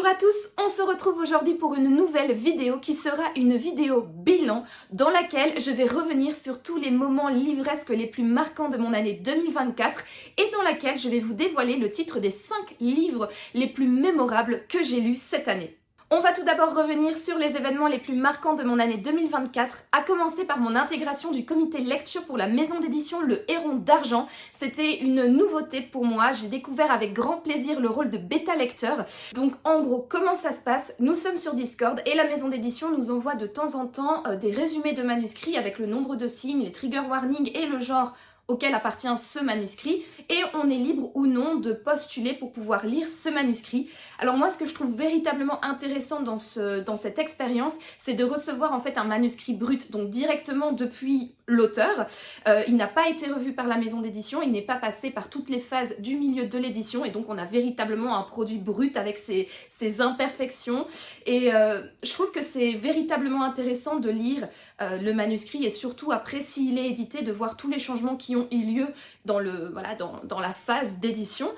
Bonjour à tous, on se retrouve aujourd'hui pour une nouvelle vidéo qui sera une vidéo bilan dans laquelle je vais revenir sur tous les moments livresques les plus marquants de mon année 2024 et dans laquelle je vais vous dévoiler le titre des 5 livres les plus mémorables que j'ai lus cette année. On va tout d'abord revenir sur les événements les plus marquants de mon année 2024, à commencer par mon intégration du comité lecture pour la maison d'édition Le Héron d'Argent. C'était une nouveauté pour moi, j'ai découvert avec grand plaisir le rôle de bêta lecteur. Donc en gros, comment ça se passe? Nous sommes sur Discord et la maison d'édition nous envoie de temps en temps des résumés de manuscrits avec le nombre de signes, les trigger warnings et le genre auquel appartient ce manuscrit, et on est libre ou non de postuler pour pouvoir lire ce manuscrit. Alors moi, ce que je trouve véritablement intéressant dans cette expérience, c'est de recevoir en fait un manuscrit brut, donc directement depuis l'auteur. Il n'a pas été revu par la maison d'édition, il n'est pas passé par toutes les phases du milieu de l'édition, et donc on a véritablement un produit brut avec ses imperfections, et je trouve que c'est véritablement intéressant de lire le manuscrit, et surtout après, s'il est édité, de voir tous les changements qui ont eu lieu dans la phase d'édition.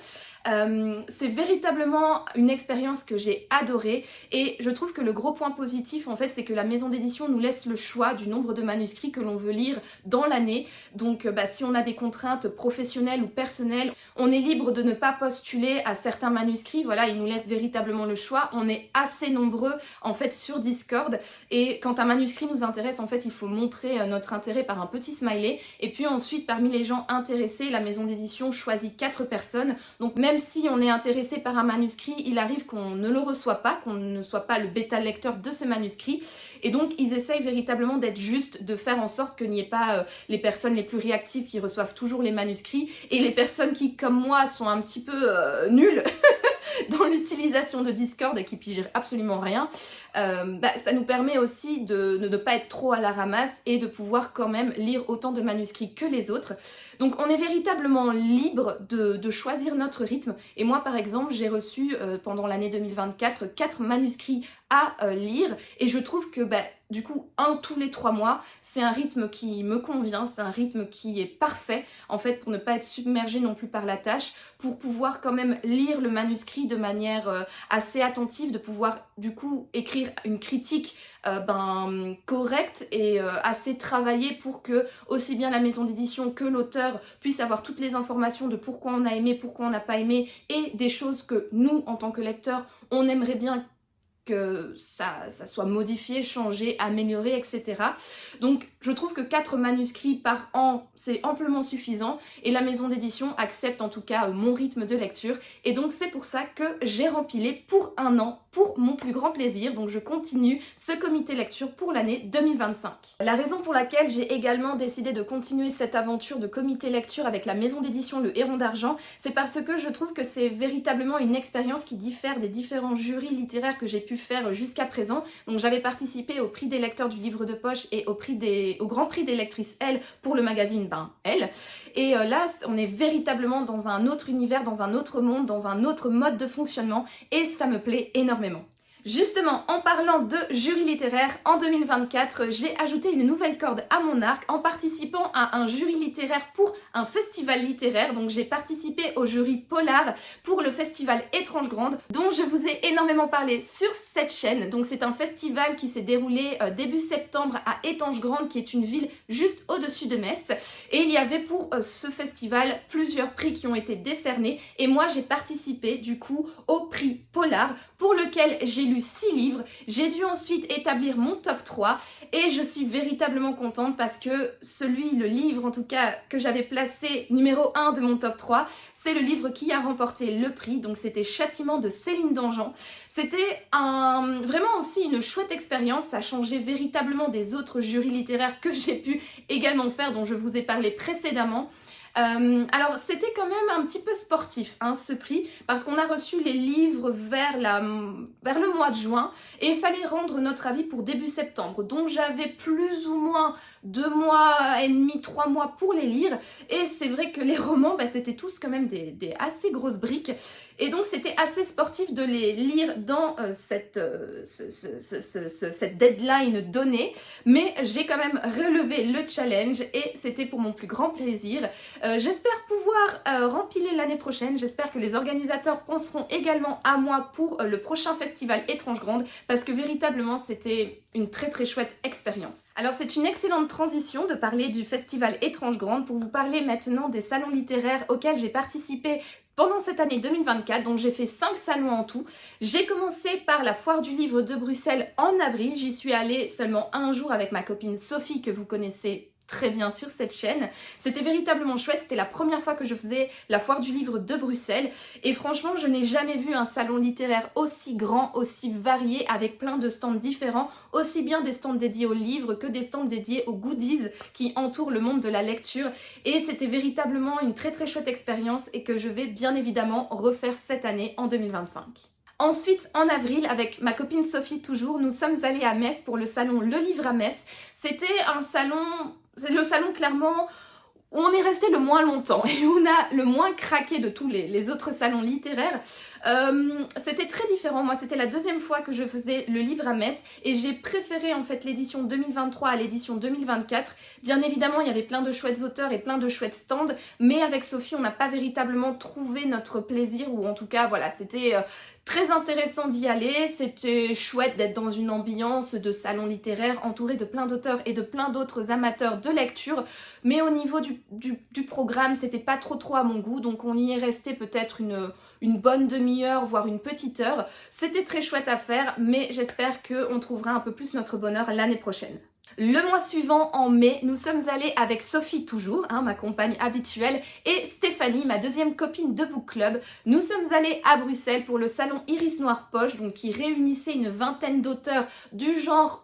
C'est véritablement une expérience que j'ai adorée, et je trouve que le gros point positif en fait, c'est que la maison d'édition nous laisse le choix du nombre de manuscrits que l'on veut lire dans l'année. Donc si on a des contraintes professionnelles ou personnelles, on est libre de ne pas postuler à certains manuscrits. Voilà, ils nous laissent véritablement le choix. On est assez nombreux en fait sur Discord, et quand un manuscrit nous intéresse, en fait il faut montrer notre intérêt par un petit smiley, et puis ensuite parmi les gens intéressés, la maison d'édition choisit 4 personnes. Donc même si on est intéressé par un manuscrit, il arrive qu'on ne le reçoit pas, qu'on ne soit pas le bêta lecteur de ce manuscrit, et donc ils essayent véritablement d'être justes, de faire en sorte qu'il n'y ait pas les personnes les plus réactives qui reçoivent toujours les manuscrits, et les personnes qui, comme moi, sont un petit peu nulles dans l'utilisation de Discord et qui pigent absolument rien. Ça nous permet aussi de ne pas être trop à la ramasse et de pouvoir quand même lire autant de manuscrits que les autres. Donc on est véritablement libre de choisir notre rythme, et moi par exemple j'ai reçu pendant l'année 2024 4 manuscrits à lire, et je trouve que du coup un tous les 3 mois, c'est un rythme qui me convient, c'est un rythme qui est parfait en fait pour ne pas être submergé non plus par la tâche, pour pouvoir quand même lire le manuscrit de manière assez attentive, de pouvoir du coup écrire une critique correcte et assez travaillée pour que aussi bien la maison d'édition que l'auteur puissent avoir toutes les informations de pourquoi on a aimé, pourquoi on n'a pas aimé, et des choses que nous en tant que lecteurs on aimerait bien que ça soit modifié, changé, amélioré, etc. Donc je trouve que 4 manuscrits par an, c'est amplement suffisant, et la maison d'édition accepte en tout cas mon rythme de lecture, et donc c'est pour ça que j'ai rempilé pour un an, pour mon plus grand plaisir. Donc je continue ce comité lecture pour l'année 2025. La raison pour laquelle j'ai également décidé de continuer cette aventure de comité lecture avec la maison d'édition Le Héron d'Argent, c'est parce que je trouve que c'est véritablement une expérience qui diffère des différents jurys littéraires que j'ai pu faire jusqu'à présent. Donc j'avais participé au prix des lecteurs du livre de poche et au grand prix des lectrices Elle pour le magazine Elle. Et là on est véritablement dans un autre univers, dans un autre monde, dans un autre mode de fonctionnement, et ça me plaît énormément. Justement, en parlant de jury littéraire, en 2024, j'ai ajouté une nouvelle corde à mon arc en participant à un jury littéraire pour un festival littéraire. Donc j'ai participé au jury Polar pour le festival Étrange Grande, dont je vous ai énormément parlé sur cette chaîne. Donc c'est un festival qui s'est déroulé début septembre à Étange Grande, qui est une ville juste au-dessus de Metz. Et il y avait pour ce festival plusieurs prix qui ont été décernés, et moi j'ai participé du coup au prix Polar, pour lequel j'ai lu 6 livres. J'ai dû ensuite établir mon top 3, et je suis véritablement contente parce que le livre en tout cas que j'avais placé numéro 1 de mon top 3, c'est le livre qui a remporté le prix. Donc c'était Châtiment de Céline Dangean. C'était vraiment aussi une chouette expérience, ça changeait véritablement des autres jurys littéraires que j'ai pu également faire, dont je vous ai parlé précédemment. Alors c'était quand même un petit peu sportif ce prix, parce qu'on a reçu les livres vers le mois de juin, et il fallait rendre notre avis pour début septembre, donc j'avais plus ou moins 2 mois et demi, 3 mois pour les lire, et c'est vrai que les romans c'était tous quand même des assez grosses briques, et donc c'était assez sportif de les lire dans cette deadline donnée, mais j'ai quand même relevé le challenge, et c'était pour mon plus grand plaisir. J'espère pouvoir rempiler l'année prochaine, j'espère que les organisateurs penseront également à moi pour le prochain festival Étrange Grande parce que véritablement c'était une très très chouette expérience. Alors c'est une excellente transition de parler du festival Étrange Grande pour vous parler maintenant des salons littéraires auxquels j'ai participé pendant cette année 2024, donc j'ai fait 5 salons en tout. J'ai commencé par la foire du livre de Bruxelles en avril, j'y suis allée seulement un jour avec ma copine Sophie que vous connaissez très bien sur cette chaîne. C'était véritablement chouette, c'était la première fois que je faisais la foire du livre de Bruxelles et franchement je n'ai jamais vu un salon littéraire aussi grand, aussi varié avec plein de stands différents, aussi bien des stands dédiés aux livres que des stands dédiés aux goodies qui entourent le monde de la lecture et c'était véritablement une très très chouette expérience et que je vais bien évidemment refaire cette année en 2025. Ensuite, en avril, avec ma copine Sophie toujours, nous sommes allés à Metz pour le salon Le Livre à Metz. C'était un salon, c'est le salon clairement où on est resté le moins longtemps et où on a le moins craqué de tous les autres salons littéraires. C'était très différent, moi c'était la deuxième fois que je faisais le livre à Metz et j'ai préféré en fait l'édition 2023 à l'édition 2024. Bien évidemment il y avait plein de chouettes auteurs et plein de chouettes stands, mais avec Sophie on n'a pas véritablement trouvé notre plaisir ou en tout cas voilà c'était très intéressant d'y aller, c'était chouette d'être dans une ambiance de salon littéraire entouré de plein d'auteurs et de plein d'autres amateurs de lecture, mais au niveau du programme c'était pas trop à mon goût, donc on y est resté peut-être une bonne demi-heure, voire une petite heure. C'était très chouette à faire, mais j'espère qu'on trouvera un peu plus notre bonheur l'année prochaine. Le mois suivant, en mai, nous sommes allés avec Sophie toujours, ma compagne habituelle, et Stéphanie, ma deuxième copine de book club. Nous sommes allés à Bruxelles pour le salon Iris Noir Poche, donc qui réunissait une vingtaine d'auteurs du genre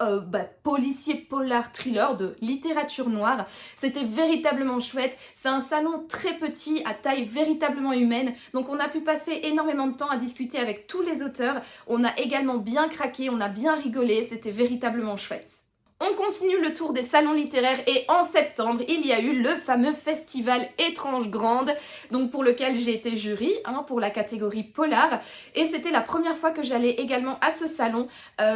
policier, polar, thriller, de littérature noire. C'était véritablement chouette. C'est un salon très petit, à taille véritablement humaine, donc on a pu passer énormément de temps à discuter avec tous les auteurs. On a également bien craqué, on a bien rigolé, c'était véritablement chouette. On continue le tour des salons littéraires et en septembre, il y a eu le fameux festival Étrange Grande, donc pour lequel j'ai été jury pour la catégorie polar et c'était la première fois que j'allais également à ce salon.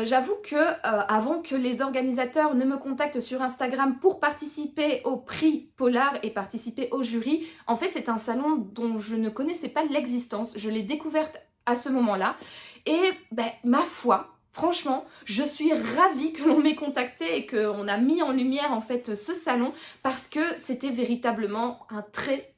J'avoue que avant que les organisateurs ne me contactent sur Instagram pour participer au prix polar et participer au jury, en fait c'est un salon dont je ne connaissais pas l'existence, je l'ai découverte à ce moment-là et ma foi, franchement, je suis ravie que l'on m'ait contacté et qu'on a mis en lumière en fait ce salon parce que c'était véritablement un très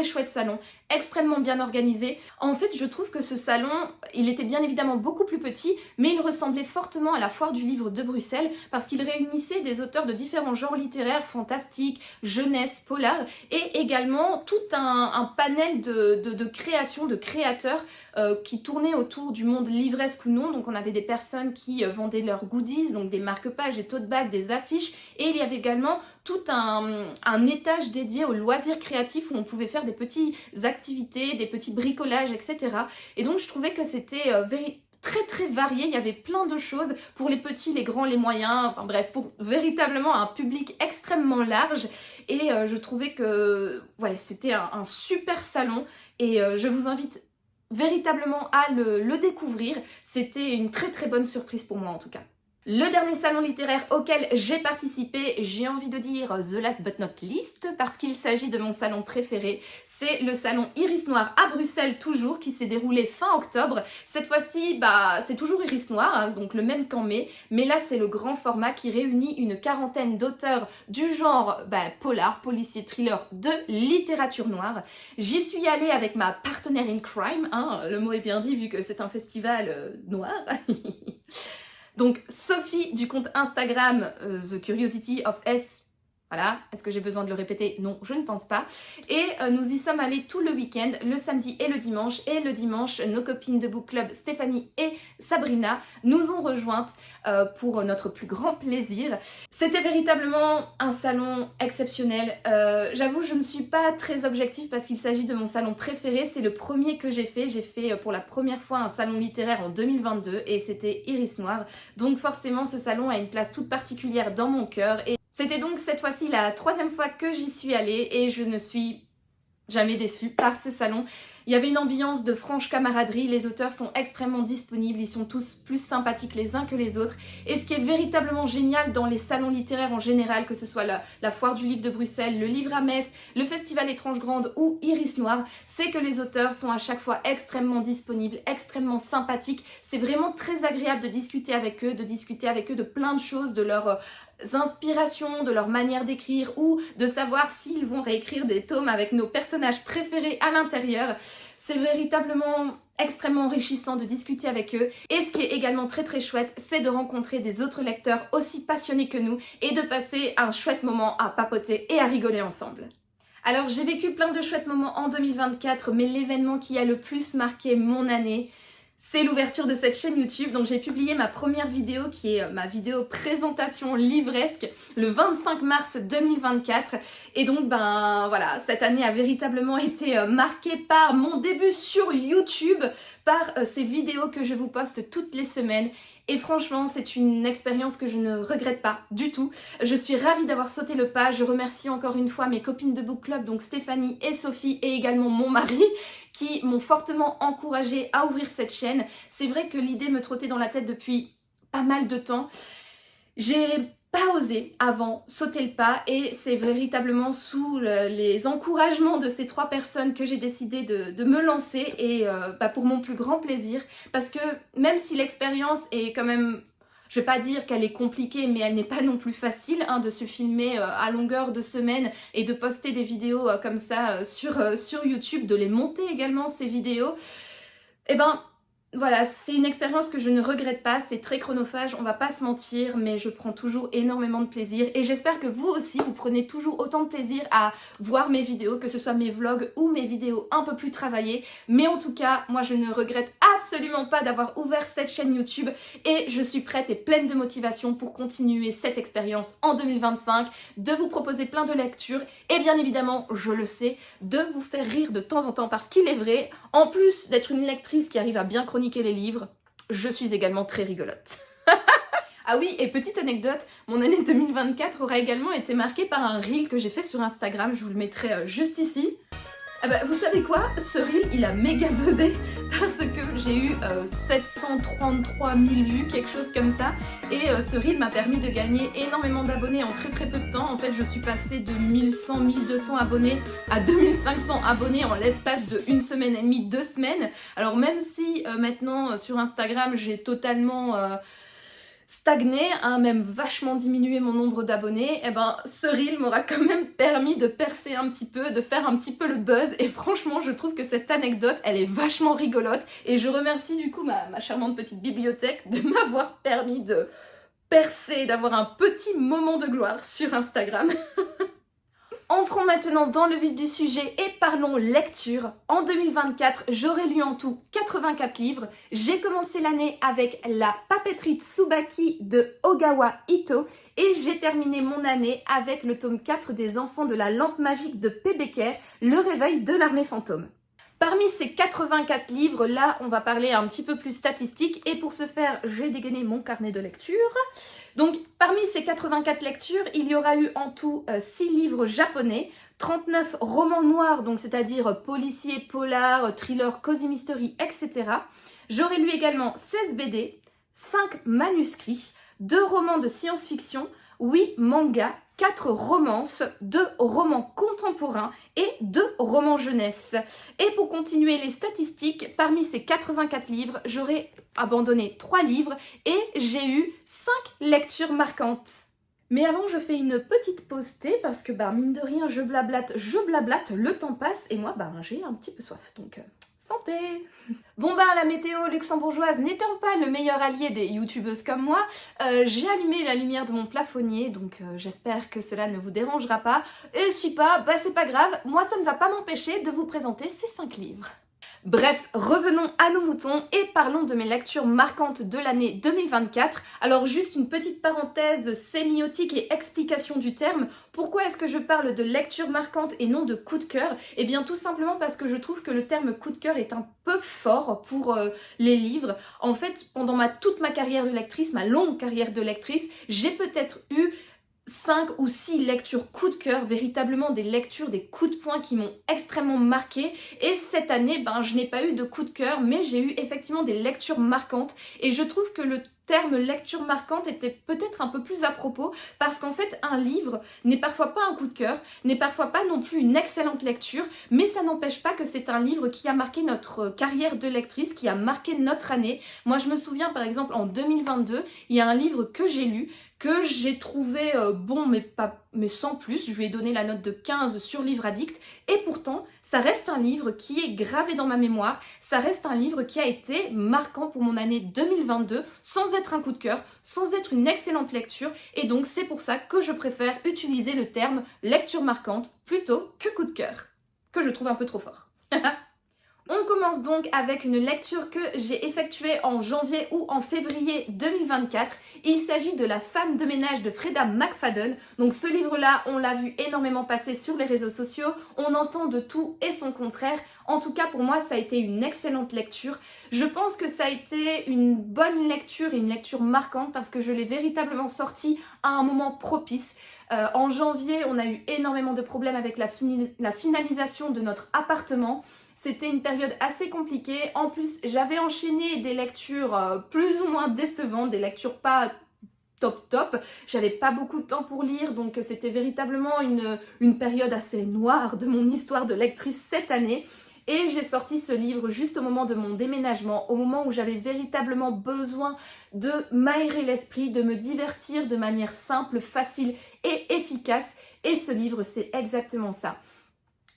chouette salon, extrêmement bien organisé. En fait, je trouve que ce salon, il était bien évidemment beaucoup plus petit, mais il ressemblait fortement à la foire du livre de Bruxelles parce qu'il réunissait des auteurs de différents genres littéraires, fantastiques, jeunesse, polar, et également tout un panel de créations, de créateurs qui tournaient autour du monde livresque ou non. Donc on avait des personnes qui vendaient leurs goodies, donc des marque-pages, des tote bags, des affiches, et il y avait également tout un étage dédié aux loisirs créatifs où on pouvait faire des petites activités, des petits bricolages, etc. Et donc je trouvais que c'était très varié, il y avait plein de choses pour les petits, les grands, les moyens, enfin bref, pour véritablement un public extrêmement large et je trouvais que c'était un super salon et je vous invite véritablement à le découvrir. C'était une très bonne surprise pour moi en tout cas. Le dernier salon littéraire auquel j'ai participé, j'ai envie de dire the last but not least, parce qu'il s'agit de mon salon préféré, c'est le salon Iris Noir à Bruxelles toujours, qui s'est déroulé fin octobre. Cette fois-ci, c'est toujours Iris Noir, donc le même qu'en mai, mais là c'est le grand format qui réunit une quarantaine d'auteurs du genre polar, policier, thriller, de littérature noire. J'y suis allée avec ma partenaire in crime, le mot est bien dit vu que c'est un festival noir. Donc Sophie du compte Instagram The Curiosity of S. Voilà, est-ce que j'ai besoin de le répéter? Non, je ne pense pas. Et nous y sommes allés tout le week-end, le samedi et le dimanche. Et le dimanche, nos copines de book club, Stéphanie et Sabrina, nous ont rejointes pour notre plus grand plaisir. C'était véritablement un salon exceptionnel. J'avoue, je ne suis pas très objective parce qu'il s'agit de mon salon préféré. C'est le premier que j'ai fait. J'ai fait pour la première fois un salon littéraire en 2022 et c'était Iris Noir. Donc forcément, ce salon a une place toute particulière dans mon cœur. Et c'était donc cette fois-ci la 3e fois que j'y suis allée et je ne suis jamais déçue par ce salon. Il y avait une ambiance de franche camaraderie, les auteurs sont extrêmement disponibles, ils sont tous plus sympathiques les uns que les autres. Et ce qui est véritablement génial dans les salons littéraires en général, que ce soit la foire du livre de Bruxelles, le livre à Metz, le festival Étrange Grande ou Iris Noir, c'est que les auteurs sont à chaque fois extrêmement disponibles, extrêmement sympathiques. C'est vraiment très agréable de discuter avec eux de plein de choses, de leurs inspirations, de leur manière d'écrire ou de savoir s'ils vont réécrire des tomes avec nos personnages préférés à l'intérieur. C'est véritablement extrêmement enrichissant de discuter avec eux. Et ce qui est également très très chouette, c'est de rencontrer des autres lecteurs aussi passionnés que nous et de passer un chouette moment à papoter et à rigoler ensemble. Alors j'ai vécu plein de chouettes moments en 2024, mais l'événement qui a le plus marqué mon année, c'est l'ouverture de cette chaîne YouTube. Donc j'ai publié ma première vidéo qui est ma vidéo présentation livresque le 25 mars 2024. Et donc voilà, cette année a véritablement été marquée par mon début sur YouTube, par ces vidéos que je vous poste toutes les semaines. Et franchement, c'est une expérience que je ne regrette pas du tout. Je suis ravie d'avoir sauté le pas. Je remercie encore une fois mes copines de book club, donc Stéphanie et Sophie, et également mon mari, qui m'ont fortement encouragée à ouvrir cette chaîne. C'est vrai que l'idée me trottait dans la tête depuis pas mal de temps. J'ai pas osé avant sauter le pas et c'est véritablement sous les encouragements de ces 3 personnes que j'ai décidé de me lancer et pour mon plus grand plaisir, parce que même si l'expérience est quand même, je vais pas dire qu'elle est compliquée, mais elle n'est pas non plus facile de se filmer à longueur de semaine et de poster des vidéos comme ça sur YouTube, de les monter également ces vidéos, et voilà, c'est une expérience que je ne regrette pas, c'est très chronophage, on va pas se mentir, mais je prends toujours énormément de plaisir et j'espère que vous aussi, vous prenez toujours autant de plaisir à voir mes vidéos, que ce soit mes vlogs ou mes vidéos un peu plus travaillées. Mais en tout cas, moi je ne regrette absolument pas d'avoir ouvert cette chaîne YouTube et je suis prête et pleine de motivation pour continuer cette expérience en 2025, de vous proposer plein de lectures et bien évidemment, je le sais, de vous faire rire de temps en temps parce qu'il est vrai, en plus d'être une lectrice qui arrive à bien chroniquer les livres, je suis également très rigolote. Ah oui, et petite anecdote, mon année 2024 aura également été marquée par un reel que j'ai fait sur Instagram, je vous le mettrai juste ici. Vous savez quoi? Ce reel, il a méga buzzé parce que j'ai eu 733 000 vues, quelque chose comme ça. Et ce reel m'a permis de gagner énormément d'abonnés en très très peu de temps. En fait, je suis passée de 1100, 1200 abonnés à 2500 abonnés en l'espace de 1 semaine et demie, 2 semaines. Alors même si maintenant sur Instagram, j'ai totalement stagné, même vachement diminué mon nombre d'abonnés, ce reel m'aura quand même permis de percer un petit peu, de faire un petit peu le buzz et franchement je trouve que cette anecdote elle est vachement rigolote et je remercie du coup ma charmante petite bibliothèque de m'avoir permis de percer, d'avoir un petit moment de gloire sur Instagram. Entrons maintenant dans le vif du sujet et parlons lecture. En 2024, j'aurai lu en tout 84 livres. J'ai commencé l'année avec La papeterie Tsubaki de Ogawa Ito et j'ai terminé mon année avec le tome 4 des Enfants de la lampe magique de P. Becker, Le réveil de l'armée fantôme. Parmi ces 84 livres, là, on va parler un petit peu plus statistique et pour ce faire, j'ai dégainé mon carnet de lecture. Donc, parmi ces 84 lectures, il y aura eu en tout 6 livres japonais, 39 romans noirs, donc c'est-à-dire policiers, polars, thrillers, cozy mystery, etc. J'aurai lu également 16 BD, 5 manuscrits, 2 romans de science-fiction, 8 mangas, 4 romances, 2 romans contemporains et 2 romans jeunesse. Et pour continuer les statistiques, parmi ces 84 livres, j'aurais abandonné 3 livres et j'ai eu 5 lectures marquantes. Mais avant, je fais une petite pause thé parce que mine de rien, je blablate, le temps passe et moi, j'ai un petit peu soif, donc santé! Bon la météo luxembourgeoise n'étant pas le meilleur allié des youtubeuses comme moi, j'ai allumé la lumière de mon plafonnier, donc j'espère que cela ne vous dérangera pas. Et si pas, c'est pas grave, moi ça ne va pas m'empêcher de vous présenter ces 5 livres. Bref, revenons à nos moutons et parlons de mes lectures marquantes de l'année 2024. Alors juste une petite parenthèse sémiotique et explication du terme. Pourquoi est-ce que je parle de lecture marquante et non de coup de cœur? Eh bien tout simplement parce que je trouve que le terme coup de cœur est un peu fort pour les livres. En fait, pendant toute ma carrière de lectrice, ma longue carrière de lectrice, j'ai peut-être eu 5 ou 6 lectures coup de cœur, véritablement des lectures, des coups de poing qui m'ont extrêmement marqué. Et cette année, je n'ai pas eu de coup de cœur, mais j'ai eu effectivement des lectures marquantes. Et je trouve que le terme lecture marquante était peut-être un peu plus à propos, parce qu'en fait, un livre n'est parfois pas un coup de cœur, n'est parfois pas non plus une excellente lecture, mais ça n'empêche pas que c'est un livre qui a marqué notre carrière de lectrice, qui a marqué notre année. Moi, je me souviens par exemple en 2022, il y a un livre que j'ai lu, que j'ai trouvé bon, mais sans plus. Je lui ai donné la note de 15 sur Livre Addict. Et pourtant, ça reste un livre qui est gravé dans ma mémoire. Ça reste un livre qui a été marquant pour mon année 2022, sans être un coup de cœur, sans être une excellente lecture. Et donc, c'est pour ça que je préfère utiliser le terme lecture marquante plutôt que coup de cœur, que je trouve un peu trop fort. On commence donc avec une lecture que j'ai effectuée en janvier ou en février 2024. Il s'agit de La femme de ménage de Freda McFadden. Donc ce livre-là, on l'a vu énormément passer sur les réseaux sociaux. On entend de tout et son contraire. En tout cas, pour moi, ça a été une excellente lecture. Je pense que ça a été une bonne lecture et une lecture marquante parce que je l'ai véritablement sortie à un moment propice. En janvier, on a eu énormément de problèmes avec la finalisation de notre appartement. C'était une période assez compliquée. En plus, j'avais enchaîné des lectures plus ou moins décevantes, des lectures pas top. J'avais pas beaucoup de temps pour lire, donc c'était véritablement une période assez noire de mon histoire de lectrice cette année. Et j'ai sorti ce livre juste au moment de mon déménagement, au moment où j'avais véritablement besoin de m'aérer l'esprit, de me divertir de manière simple, facile et efficace. Et ce livre, c'est exactement ça.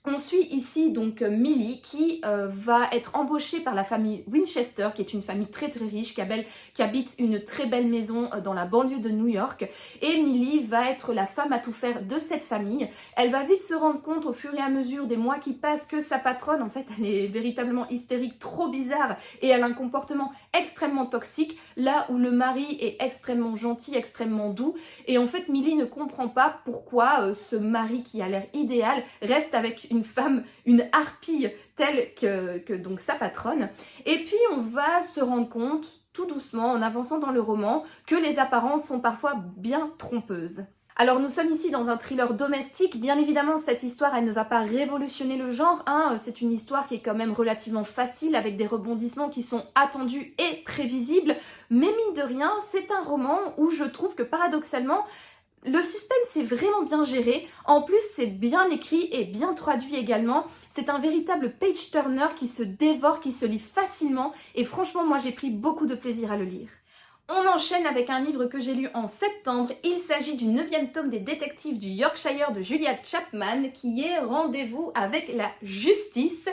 On suit ici donc Millie qui va être embauchée par la famille Winchester, qui est une famille très riche, qui habite une très belle maison dans la banlieue de New York. Et Millie va être la femme à tout faire de cette famille. Elle va vite se rendre compte au fur et à mesure des mois qui passent que sa patronne, en fait, elle est véritablement hystérique, trop bizarre, et elle a un comportement extrêmement toxique, là où le mari est extrêmement gentil, extrêmement doux. Et en fait, Millie ne comprend pas pourquoi ce mari qui a l'air idéal reste avec une femme, une harpie telle que donc sa patronne. Et puis on va se rendre compte, tout doucement, en avançant dans le roman, que les apparences sont parfois bien trompeuses. Alors nous sommes ici dans un thriller domestique, bien évidemment cette histoire elle ne va pas révolutionner le genre, c'est une histoire qui est quand même relativement facile avec des rebondissements qui sont attendus et prévisibles, mais mine de rien c'est un roman où je trouve que paradoxalement le suspense est vraiment bien géré, en plus c'est bien écrit et bien traduit également. C'est un véritable page-turner qui se dévore, qui se lit facilement et franchement moi j'ai pris beaucoup de plaisir à le lire. On enchaîne avec un livre que j'ai lu en septembre. Il s'agit du 9e tome des détectives du Yorkshire de Julia Chapman qui est Rendez-vous avec la justice.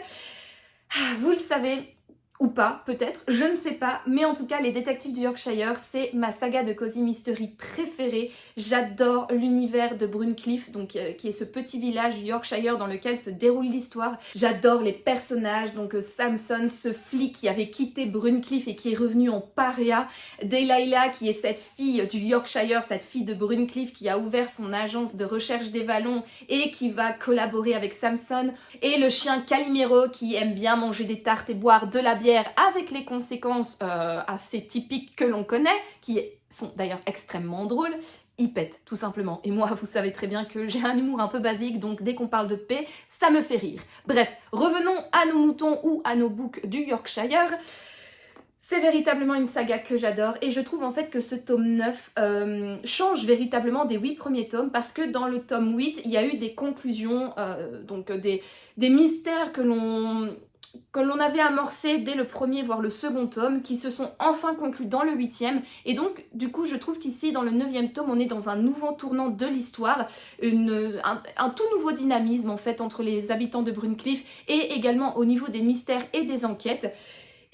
Vous le savez, ou pas, peut-être, je ne sais pas, mais en tout cas, les détectives du Yorkshire, c'est ma saga de Cozy Mystery préférée. J'adore l'univers de Bruncliffe, donc qui est ce petit village du Yorkshire dans lequel se déroule l'histoire. J'adore les personnages, donc Samson, ce flic qui avait quitté Bruncliffe et qui est revenu en paria. Delilah, qui est cette fille du Yorkshire, cette fille de Bruncliffe qui a ouvert son agence de recherche des vallons et qui va collaborer avec Samson. Et le chien Calimero qui aime bien manger des tartes et boire de la bière avec les conséquences assez typiques que l'on connaît, qui sont d'ailleurs extrêmement drôles. Il pète, tout simplement. Et moi, vous savez très bien que j'ai un humour un peu basique, donc dès qu'on parle de paix, ça me fait rire. Bref, revenons à nos moutons ou à nos boucs du Yorkshire. C'est véritablement une saga que j'adore et je trouve en fait que ce tome 9 change véritablement des 8 premiers tomes parce que dans le tome 8, il y a eu des conclusions, donc des mystères que l'on avait amorcés dès le premier voire le second tome qui se sont enfin conclus dans le 8e et donc du coup je trouve qu'ici dans le 9e tome on est dans un nouveau tournant de l'histoire, un tout nouveau dynamisme en fait entre les habitants de Bruncliffe et également au niveau des mystères et des enquêtes.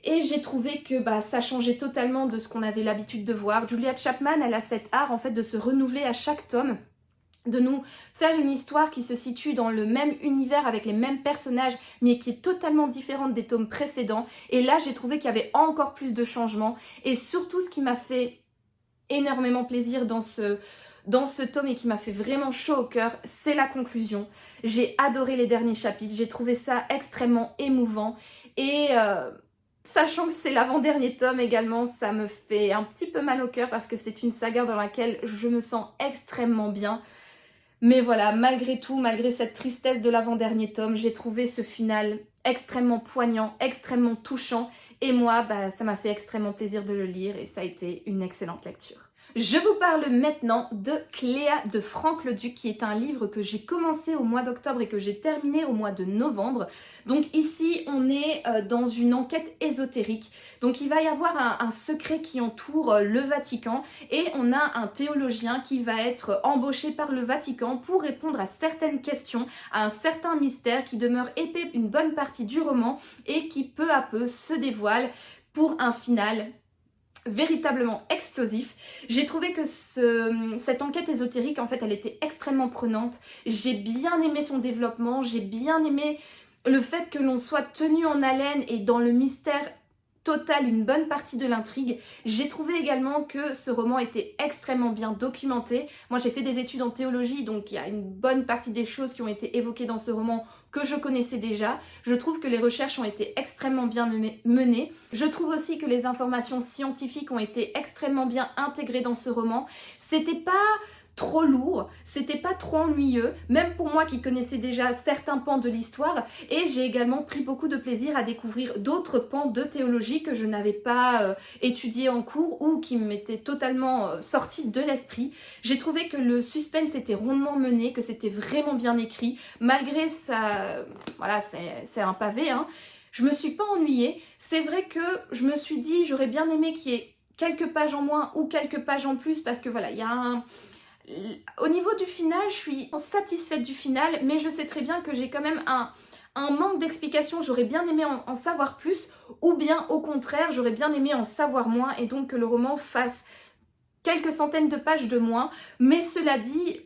Et j'ai trouvé que ça changeait totalement de ce qu'on avait l'habitude de voir. Julia Chapman, elle a cet art en fait de se renouveler à chaque tome, de nous faire une histoire qui se situe dans le même univers avec les mêmes personnages mais qui est totalement différente des tomes précédents. Et là j'ai trouvé qu'il y avait encore plus de changements et surtout ce qui m'a fait énormément plaisir dans ce tome et qui m'a fait vraiment chaud au cœur, c'est la conclusion. J'ai adoré les derniers chapitres, j'ai trouvé ça extrêmement émouvant et Sachant que c'est l'avant-dernier tome également, ça me fait un petit peu mal au cœur parce que c'est une saga dans laquelle je me sens extrêmement bien. Mais voilà, malgré tout, malgré cette tristesse de l'avant-dernier tome, j'ai trouvé ce final extrêmement poignant, extrêmement touchant. Et moi, ça m'a fait extrêmement plaisir de le lire et ça a été une excellente lecture. Je vous parle maintenant de Cléa de Franck Leduc, qui est un livre que j'ai commencé au mois d'octobre et que j'ai terminé au mois de novembre. Donc ici, on est dans une enquête ésotérique. Donc il va y avoir un secret qui entoure le Vatican et on a un théologien qui va être embauché par le Vatican pour répondre à certaines questions, à un certain mystère qui demeure épais une bonne partie du roman et qui peu à peu se dévoile pour un final véritablement explosif. J'ai trouvé que cette enquête ésotérique, en fait, elle était extrêmement prenante. J'ai bien aimé son développement, j'ai bien aimé le fait que l'on soit tenu en haleine et dans le mystère total une bonne partie de l'intrigue. J'ai trouvé également que ce roman était extrêmement bien documenté. Moi, j'ai fait des études en théologie, donc il y a une bonne partie des choses qui ont été évoquées dans ce roman que je connaissais déjà. Je trouve que les recherches ont été extrêmement bien menées. Je trouve aussi que les informations scientifiques ont été extrêmement bien intégrées dans ce roman. C'était pas trop lourd, c'était pas trop ennuyeux, même pour moi qui connaissais déjà certains pans de l'histoire, et j'ai également pris beaucoup de plaisir à découvrir d'autres pans de théologie que je n'avais pas étudiés en cours ou qui m'étaient totalement sortis de l'esprit. J'ai trouvé que le suspense était rondement mené, que c'était vraiment bien écrit, malgré ça, voilà, c'est un pavé, hein. Je me suis pas ennuyée. C'est vrai que je me suis dit, j'aurais bien aimé qu'il y ait quelques pages en moins ou quelques pages en plus, parce que voilà, il y a au niveau du final, je suis satisfaite du final, mais je sais très bien que j'ai quand même un manque d'explication. J'aurais bien aimé en savoir plus, ou bien au contraire, j'aurais bien aimé en savoir moins, et donc que le roman fasse quelques centaines de pages de moins. Mais cela dit,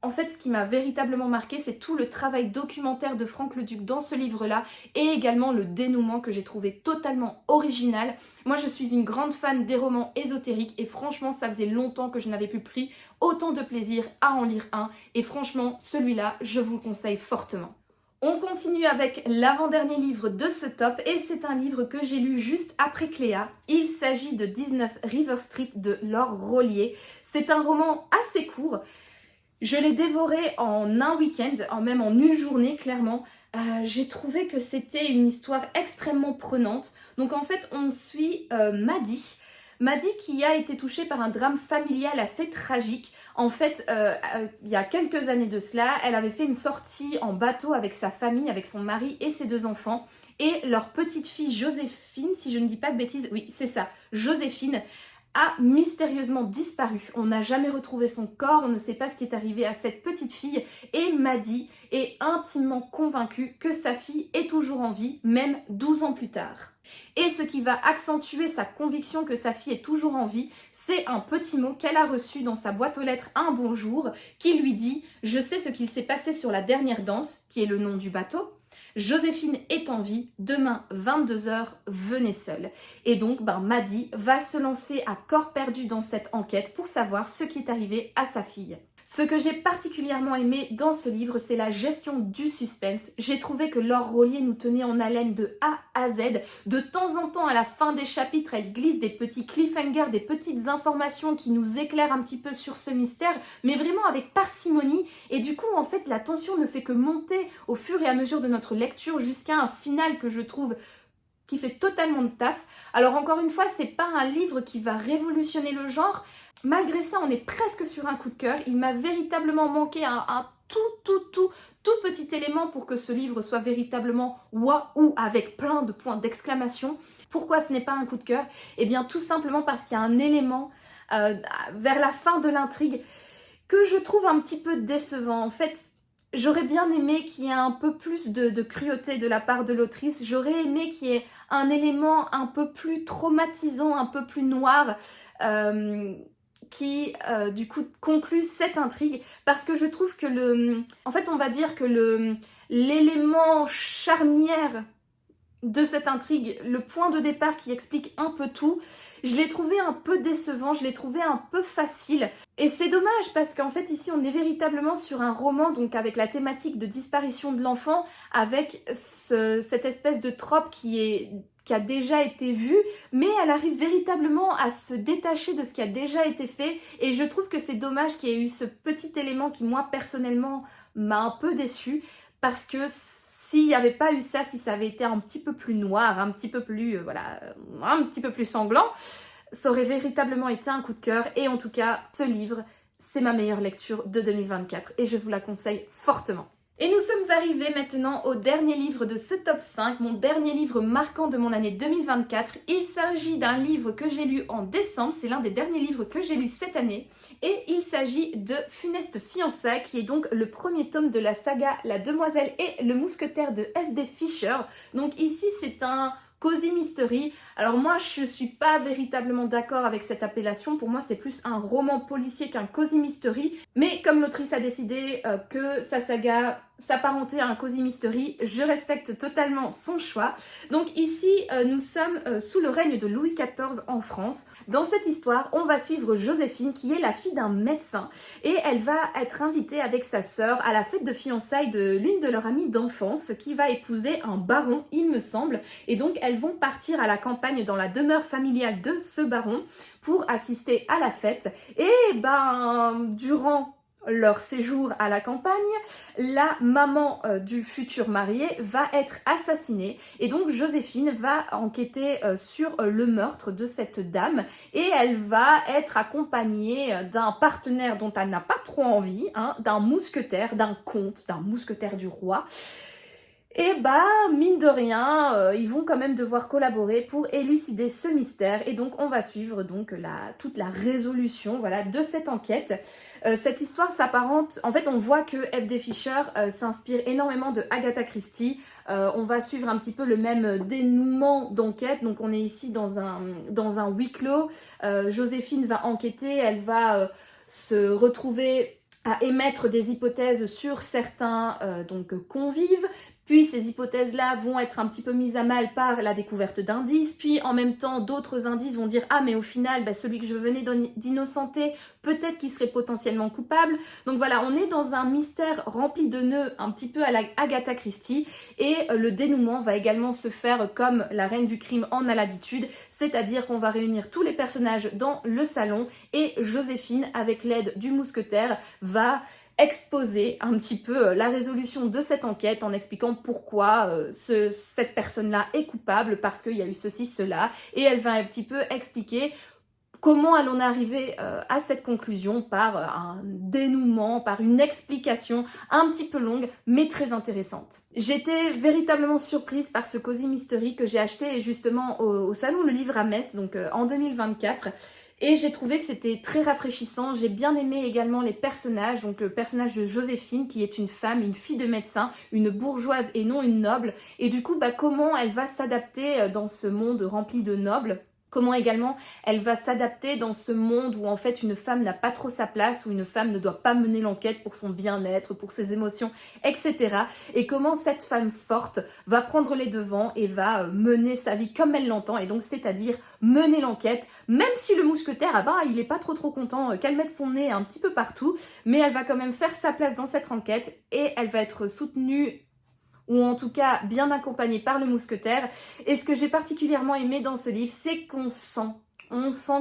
en fait, ce qui m'a véritablement marqué, c'est tout le travail documentaire de Franck Leduc dans ce livre-là et également le dénouement que j'ai trouvé totalement original. Moi, je suis une grande fan des romans ésotériques et franchement, ça faisait longtemps que je n'avais plus pris autant de plaisir à en lire un. Et franchement, celui-là, je vous le conseille fortement. On continue avec l'avant-dernier livre de ce top et c'est un livre que j'ai lu juste après Cléa. Il s'agit de 19 River Street de Laure Rollier. C'est un roman assez court. Je l'ai dévoré en un week-end, même en une journée clairement. J'ai trouvé que c'était une histoire extrêmement prenante. Donc en fait on suit Maddie. Maddie qui a été touchée par un drame familial assez tragique. En fait, il y a quelques années de cela, elle avait fait une sortie en bateau avec sa famille, avec son mari et ses 2 enfants. Et leur petite fille Joséphine, si je ne dis pas de bêtises, oui c'est ça, Joséphine, a mystérieusement disparu. On n'a jamais retrouvé son corps, on ne sait pas ce qui est arrivé à cette petite fille et Maddie est intimement convaincue que sa fille est toujours en vie, même 12 ans plus tard. Et ce qui va accentuer sa conviction que sa fille est toujours en vie, c'est un petit mot qu'elle a reçu dans sa boîte aux lettres un bonjour qui lui dit « Je sais ce qu'il s'est passé sur la dernière danse », qui est le nom du bateau. Joséphine est en vie, demain 22h, venez seule. Et donc Maddie va se lancer à corps perdu dans cette enquête pour savoir ce qui est arrivé à sa fille. Ce que j'ai particulièrement aimé dans ce livre, c'est la gestion du suspense. J'ai trouvé que Laure Rollier nous tenait en haleine de A à Z. De temps en temps, à la fin des chapitres, elle glisse des petits cliffhangers, des petites informations qui nous éclairent un petit peu sur ce mystère, mais vraiment avec parcimonie. Et du coup, en fait, la tension ne fait que monter au fur et à mesure de notre lecture jusqu'à un final que je trouve qui fait totalement de taf. Alors encore une fois, c'est pas un livre qui va révolutionner le genre. Malgré ça, on est presque sur un coup de cœur. Il m'a véritablement manqué un tout petit élément pour que ce livre soit véritablement waouh avec plein de points d'exclamation. Pourquoi ce n'est pas un coup de cœur? Eh bien tout simplement parce qu'il y a un élément vers la fin de l'intrigue que je trouve un petit peu décevant. En fait, j'aurais bien aimé qu'il y ait un peu plus de cruauté de la part de l'autrice. J'aurais aimé qu'il y ait un élément un peu plus traumatisant, un peu plus noir, qui du coup conclut cette intrigue, parce que je trouve que en fait on va dire que l'élément charnière de cette intrigue, le point de départ qui explique un peu tout, je l'ai trouvé un peu décevant, je l'ai trouvé un peu facile. Et c'est dommage parce qu'en fait ici on est véritablement sur un roman donc avec la thématique de disparition de l'enfant, avec cette espèce de trope qui est qui a déjà été vu, mais elle arrive véritablement à se détacher de ce qui a déjà été fait, et je trouve que c'est dommage qu'il y ait eu ce petit élément qui, moi, personnellement, m'a un peu déçue, parce que s'il n'y avait pas eu ça, si ça avait été un petit peu plus noir, un petit peu plus, voilà, un petit peu plus sanglant, ça aurait véritablement été un coup de cœur. Et en tout cas, ce livre, c'est ma meilleure lecture de 2024 et je vous la conseille fortement. Et nous sommes arrivés maintenant au dernier livre de ce top 5, mon dernier livre marquant de mon année 2024. Il s'agit d'un livre que j'ai lu en décembre, c'est l'un des derniers livres que j'ai lu cette année. Et il s'agit de Funeste fiançailles, qui est donc le premier tome de la saga La Demoiselle et le Mousquetaire de S.D. Fischer. Donc ici, c'est un cozy mystery. Alors moi, je suis pas véritablement d'accord avec cette appellation. Pour moi, c'est plus un roman policier qu'un cozy mystery. Mais comme l'autrice a décidé que sa saga s'apparentait à un cozy mystery, je respecte totalement son choix. Donc ici, nous sommes sous le règne de Louis XIV en France. Dans cette histoire, on va suivre Joséphine, qui est la fille d'un médecin, et elle va être invitée avec sa sœur à la fête de fiançailles de l'une de leurs amies d'enfance, qui va épouser un baron, il me semble. Et donc, elles vont partir à la campagne dans la demeure familiale de ce baron pour assister à la fête. Et durant leur séjour à la campagne, la maman du futur marié va être assassinée, et donc Joséphine va enquêter sur le meurtre de cette dame, et elle va être accompagnée d'un partenaire dont elle n'a pas trop envie, hein, d'un mousquetaire, d'un comte, d'un mousquetaire du roi. Et mine de rien, ils vont quand même devoir collaborer pour élucider ce mystère, et donc on va suivre donc toute la résolution, voilà, de cette enquête. Cette histoire s'apparente, en fait on voit que F.D. Fischer s'inspire énormément de Agatha Christie. On va suivre un petit peu le même dénouement d'enquête, donc on est ici dans un huis clos. Joséphine va enquêter, elle va se retrouver à émettre des hypothèses sur certains convives. Puis ces hypothèses-là vont être un petit peu mises à mal par la découverte d'indices, puis en même temps d'autres indices vont dire « Ah mais au final, celui que je venais d'innocenter, peut-être qu'il serait potentiellement coupable ». Donc voilà, on est dans un mystère rempli de nœuds, un petit peu à la Agatha Christie, et le dénouement va également se faire comme la reine du crime en a l'habitude, c'est-à-dire qu'on va réunir tous les personnages dans le salon, et Joséphine, avec l'aide du mousquetaire, va exposer un petit peu la résolution de cette enquête en expliquant pourquoi cette personne-là est coupable, parce qu'il y a eu ceci, cela, et elle va un petit peu expliquer comment allons arriver à cette conclusion par un dénouement, par une explication un petit peu longue, mais très intéressante. J'étais véritablement surprise par ce cozy mystery que j'ai acheté justement au salon Le Livre à Metz, donc en 2024. Et j'ai trouvé que c'était très rafraîchissant. J'ai bien aimé également les personnages, donc le personnage de Joséphine, qui est une femme, une fille de médecin, une bourgeoise et non une noble. Et du coup, comment elle va s'adapter dans ce monde rempli de nobles. Comment également elle va s'adapter dans ce monde où en fait une femme n'a pas trop sa place, où une femme ne doit pas mener l'enquête pour son bien-être, pour ses émotions, etc. Et comment cette femme forte va prendre les devants et va mener sa vie comme elle l'entend, et donc c'est-à-dire mener l'enquête, même si le mousquetaire, il est pas trop content qu'elle mette son nez un petit peu partout, mais elle va quand même faire sa place dans cette enquête, et elle va être soutenue, ou en tout cas bien accompagnée par le mousquetaire. Et ce que j'ai particulièrement aimé dans ce livre, c'est qu'on sent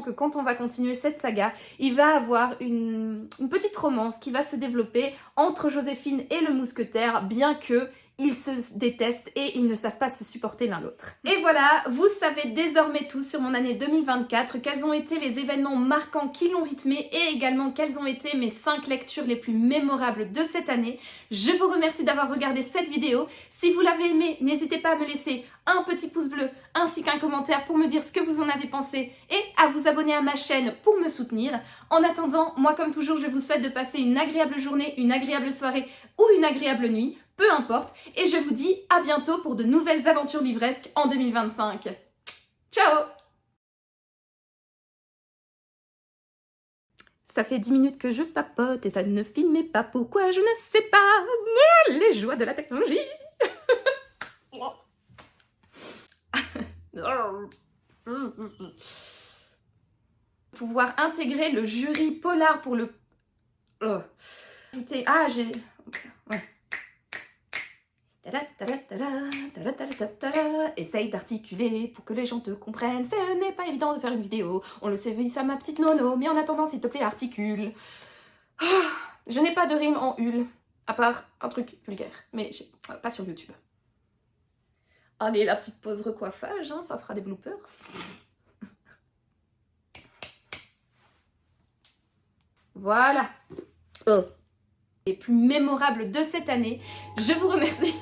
que quand on va continuer cette saga, il va avoir une petite romance qui va se développer entre Joséphine et le mousquetaire, bien que ils se détestent et ils ne savent pas se supporter l'un l'autre. Et voilà, vous savez désormais tout sur mon année 2024, quels ont été les événements marquants qui l'ont rythmé, et également quelles ont été mes 5 lectures les plus mémorables de cette année. Je vous remercie d'avoir regardé cette vidéo. Si vous l'avez aimée, n'hésitez pas à me laisser un petit pouce bleu ainsi qu'un commentaire pour me dire ce que vous en avez pensé, et à vous abonner à ma chaîne pour me soutenir. En attendant, moi comme toujours, je vous souhaite de passer une agréable journée, une agréable soirée ou une agréable nuit, peu importe, et je vous dis à bientôt pour de nouvelles aventures livresques en 2025. Ciao! Ça fait 10 minutes que je papote et ça ne filmait pas. Pourquoi? Je ne sais pas. Les joies de la technologie. Pouvoir intégrer le jury polar pour le... Ah, j'ai... Ouais. Essaye d'articuler pour que les gens te comprennent. Ce n'est pas évident de faire une vidéo. On le sait, oui, ça ma petite nono. Mais en attendant, s'il te plaît, articule. Je n'ai pas de rime en hul. À part un truc vulgaire. Mais pas sur YouTube. Allez, la petite pause recoiffage, hein, ça fera des bloopers. Voilà. Oh. Les plus mémorables de cette année. Je vous remercie.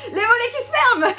Les volets qui se ferment.